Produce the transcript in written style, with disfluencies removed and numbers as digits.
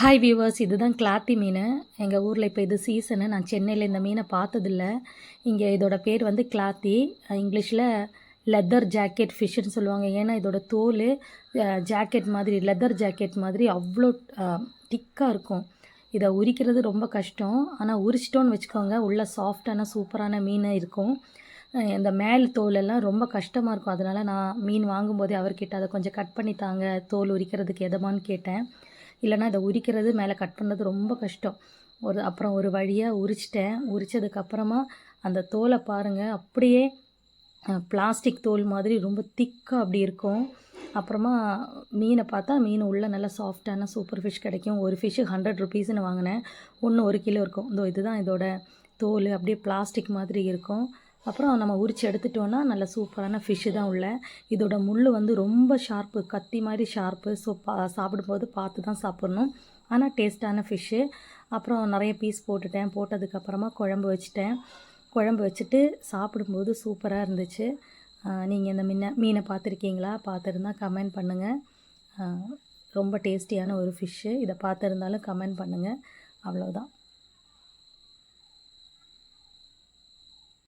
Hi viewers, இதுதான் கிளாத்தி மீன். எங்கள் ஊரில் இப்போ இது சீசனு. நான் சென்னையில் இந்த மீனை பார்த்ததில்ல. இங்கே இதோட பேர் வந்து கிளாத்தி. இங்கிலீஷில் லெதர் ஜாக்கெட் ஃபிஷ்ஷுன்னு சொல்லுவாங்க. ஏன்னா இதோட தோல் ஜாக்கெட் மாதிரி, லெதர் ஜாக்கெட் மாதிரி அவ்வளோ திக்காக இருக்கும். இதை உரிக்கிறது ரொம்ப கஷ்டம். ஆனால் உரிச்சிட்டோன்னு வச்சுக்கோங்க, உள்ள சாஃப்டான சூப்பரான மீன் இருக்கும். இந்த மேல் தோலெல்லாம் ரொம்ப கஷ்டமாக இருக்கும். அதனால் நான் மீன் வாங்கும்போதே அவர்கிட்ட அதை கொஞ்சம் கட் பண்ணி தாங்க, தோல் உரிக்கிறதுக்கு எதமான்னு கேட்டேன். இல்லைனா இதை உரிக்கிறது, மேலே கட் பண்ணுறது ரொம்ப கஷ்டம். அப்புறம் ஒரு வழியாக உரிச்சிட்டேன். உரித்ததுக்கப்புறமா அந்த தோலை பாருங்கள், அப்படியே பிளாஸ்டிக் தோல் மாதிரி ரொம்ப திக்காக அப்படி இருக்கும். அப்புறமா மீனை பார்த்தா மீன் உள்ளே நல்லா சாஃப்டான சூப்பர் ஃபிஷ் கிடைக்கும். ஒரு ஃபிஷ்ஷு 100 ருபீஸ்ன்னு வாங்கினேன். 1 கிலோ இருக்கும். இதுதான் இதோட தோல், அப்படியே பிளாஸ்டிக் மாதிரி இருக்கும். அப்புறம் நம்ம உரித்து எடுத்துட்டோன்னா நல்ல சூப்பரான ஃபிஷ்ஷு தான் உள்ள. இதோட முள் வந்து ரொம்ப ஷார்ப்பு, கத்தி மாதிரி ஷார்ப்பு. ஸோ சாப்பிடும்போது பார்த்து தான் சாப்பிட்ணும். ஆனால் டேஸ்ட்டான ஃபிஷ்ஷு. அப்புறம் நிறைய பீஸ் போட்டுட்டேன். போட்டதுக்கப்புறமா குழம்பு வச்சுட்டேன். குழம்பு வச்சுட்டு சாப்பிடும்போது சூப்பராக இருந்துச்சு. நீங்கள் இந்த மீனை பார்த்துருக்கீங்களா? பார்த்துருந்தா கமெண்ட் பண்ணுங்கள். ரொம்ப டேஸ்டியான ஒரு ஃபிஷ்ஷு. இதை பார்த்துருந்தாலும் கமெண்ட் பண்ணுங்கள். அவ்வளோதான்.